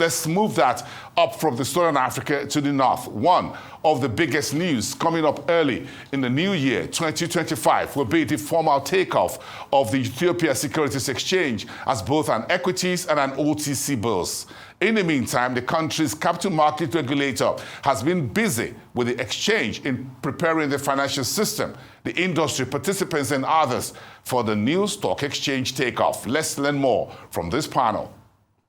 Let's move that up from the Southern Africa to the north. One of the biggest news coming up early in the new year, 2025, will be the formal takeoff of the Ethiopia Securities Exchange as both an equities and an OTC bourse. In the meantime, the country's capital market regulator has been busy with the exchange in preparing the financial system, the industry participants and others for the new stock exchange takeoff. Let's learn more from this panel.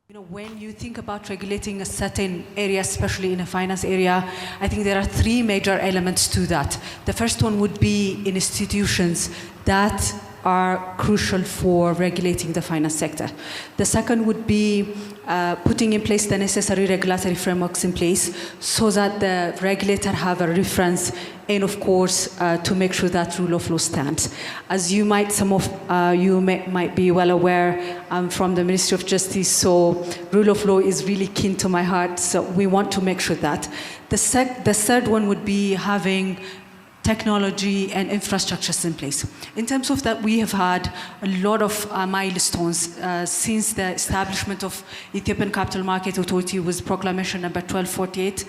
You know, when you think about regulating a certain area, especially in a finance area, I think there are three major elements to that. The first one would be institutions that are crucial for regulating the finance sector. The second would be putting in place the necessary regulatory frameworks in place so that the regulator have a reference and, of course, to make sure that rule of law stands. As you might, some of you might be well aware, I'm from the Ministry of Justice, so rule of law is really keen to my heart, so we want to make sure that. The third one would be having technology and infrastructures in place. In terms of that, we have had a lot of milestones since the establishment of Ethiopian Capital Market Authority with proclamation number 1248,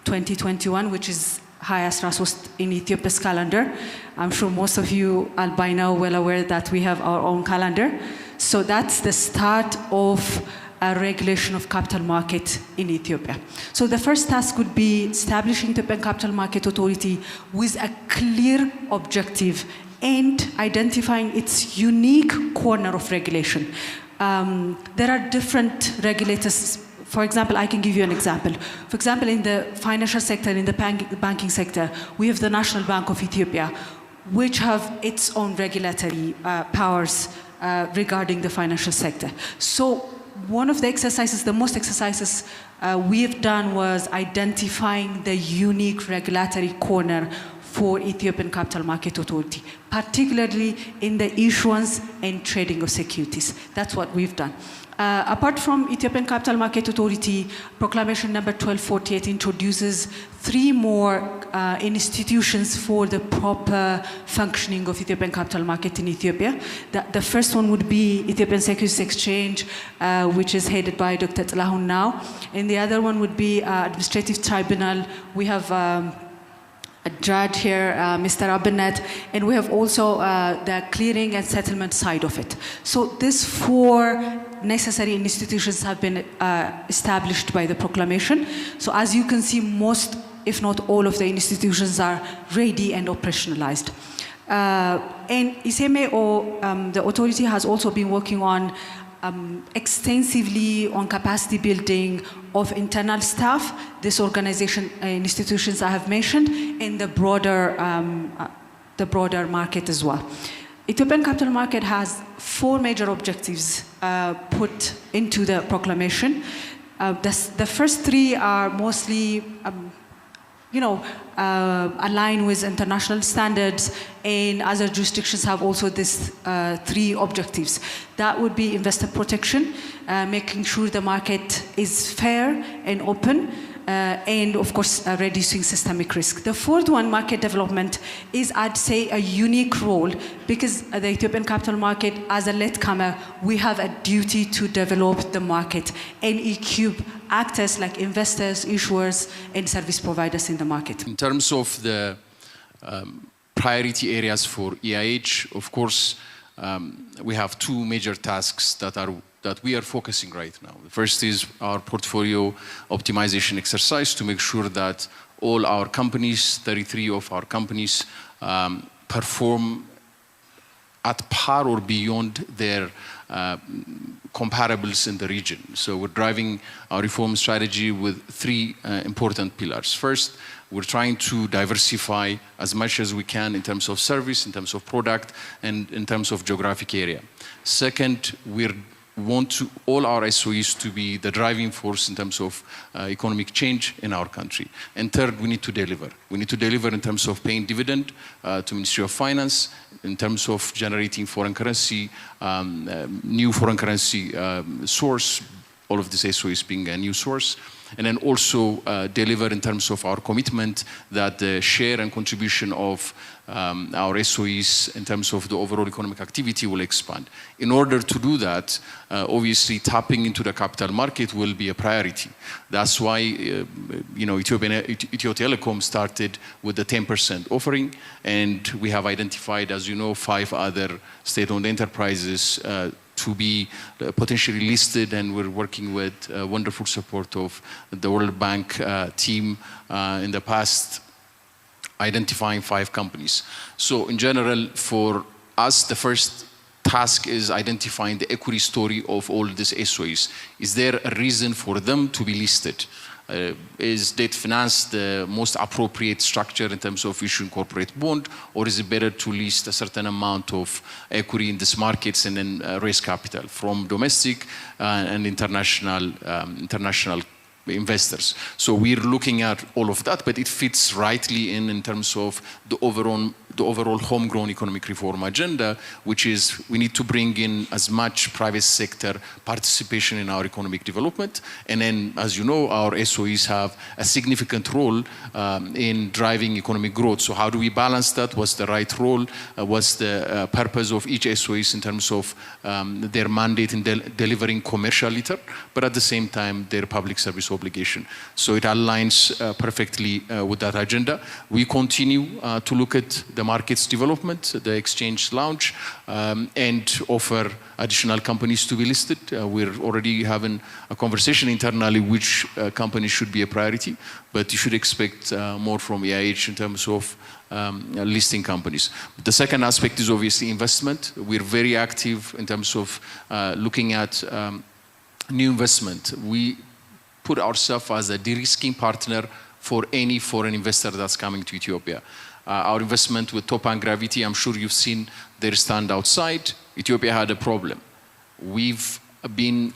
2021, which is highest resource in Ethiopia's calendar. I'm sure most of you are by now well aware that we have our own calendar. So that's the start of a regulation of capital market in Ethiopia. So the first task would be establishing the Capital Market Authority with a clear objective and identifying its unique corner of regulation. There are different regulators. For example, I can give you an example. For example, in the financial sector, in the banking sector, we have the National Bank of Ethiopia, which have its own regulatory powers regarding the financial sector. So one of the exercises, the most exercises we have done was identifying the unique regulatory corner for Ethiopian Capital Market Authority, particularly in the issuance and trading of securities. That's what we've done. Apart from Ethiopian Capital Market Authority, proclamation number 1248 introduces three more institutions for the proper functioning of Ethiopian capital market in Ethiopia. The first one would be Ethiopian Securities Exchange, which is headed by Dr. Tselahun now. And the other one would be Administrative Tribunal. We have a judge here, Mr. Abinet, and we have also the clearing and settlement side of it. So these four necessary institutions have been established by the proclamation. So as you can see, most, if not all of the institutions are ready and operationalized. And ISEME, or the authority, has also been working on extensively on capacity building of internal staff, this organization, institutions I have mentioned, and the broader market as well. Ethiopian capital market has four major objectives put into the proclamation. The first three are mostly align with international standards, and other jurisdictions have also these three objectives. That would be investor protection, making sure the market is fair and open, and of course reducing systemic risk. The fourth one, market development, is, I'd say, a unique role, because the Ethiopian capital market, as a latecomer, we have a duty to develop the market and equip actors like investors, issuers, and service providers in the market. In terms of the priority areas for EIH, of course, we have two major tasks that we are focusing right now. The first is our portfolio optimization exercise to make sure that all our companies, 33 of our companies, perform at par or beyond their comparables in the region. So we're driving our reform strategy with three important pillars. First, we're trying to diversify as much as we can in terms of service, in terms of product, and in terms of geographic area. Second, we want all our SOEs to be the driving force in terms of economic change in our country. And third, we need to deliver. We need to deliver in terms of paying dividend to Ministry of Finance, in terms of generating foreign currency, new foreign currency source, all of these SOEs being a new source. And then also deliver in terms of our commitment that the share and contribution of our SOEs in terms of the overall economic activity will expand. In order to do that, obviously tapping into the capital market will be a priority. That's why Ethio Telecom started with the 10% offering, and we have identified, as you know, 5 other state-owned enterprises to be potentially listed, and we're working with wonderful support of the World Bank team in the past, identifying 5 companies. So in general, for us, the first task is identifying the equity story of all these SOEs. Is there a reason for them to be listed? Is debt finance the most appropriate structure in terms of issuing corporate bond, or is it better to list a certain amount of equity in these markets and then raise capital from domestic and international investors? So we're looking at all of that, but it fits rightly in terms of the overall homegrown economic reform agenda, which is we need to bring in as much private sector participation in our economic development. And then, as you know, our SOEs have a significant role in driving economic growth. So how do we balance that? What's the right role? What's the purpose of each SOEs in terms of their mandate in delivering commercial return, but at the same time, their public service obligation. So it aligns perfectly with that agenda. We continue to look at the market's development, the exchange launch, and offer additional companies to be listed. We're already having a conversation internally which companies should be a priority, but you should expect more from EIH in terms of listing companies. The second aspect is obviously investment. We're very active in terms of looking at new investment. We put ourselves as a de-risking partner for any foreign investor that's coming to Ethiopia. Our investment with Topan Gravity, I'm sure you've seen their stand outside. Ethiopia had a problem. We've been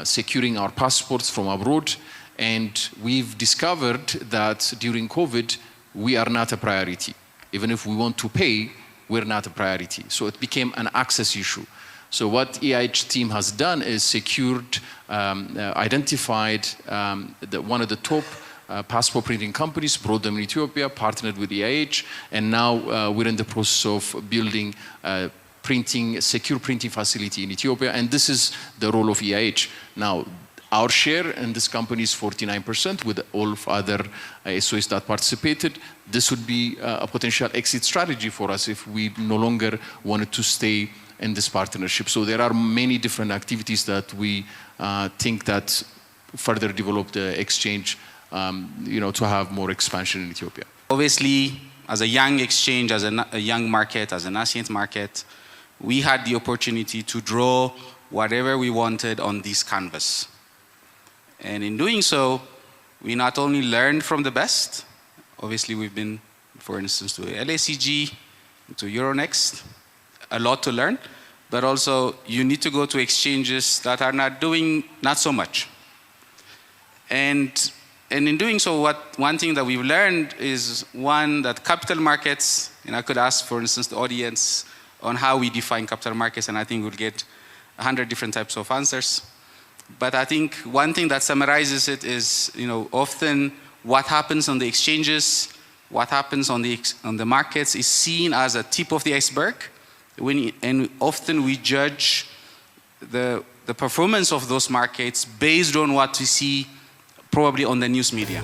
securing our passports from abroad, and we've discovered that during COVID, we are not a priority. Even if we want to pay, we're not a priority. So it became an access issue. So what EIH team has done is secured, identified one of the top passport printing companies, brought them in Ethiopia, partnered with EIH, and now we're in the process of building a secure printing facility in Ethiopia, and this is the role of EIH. Now, our share in this company is 49% with all of other SOEs that participated. This would be a potential exit strategy for us if we no longer wanted to stay in this partnership. So there are many different activities that we think that further develop the exchange, to have more expansion in Ethiopia. Obviously, as a young exchange, as a young market, as a nascent market, we had the opportunity to draw whatever we wanted on this canvas. And in doing so, we not only learned from the best, obviously we've been, for instance, to LACG, to Euronext, a lot to learn, but also you need to go to exchanges that are not so much. And in doing so, one thing that we've learned is, one, that capital markets, and I could ask, for instance, the audience on how we define capital markets, and I think we'll get 100 different types of answers. But I think one thing that summarizes it is, often what happens on the exchanges, what happens on the markets is seen as a tip of the iceberg, and often we judge the performance of those markets based on what we see probably on the news media.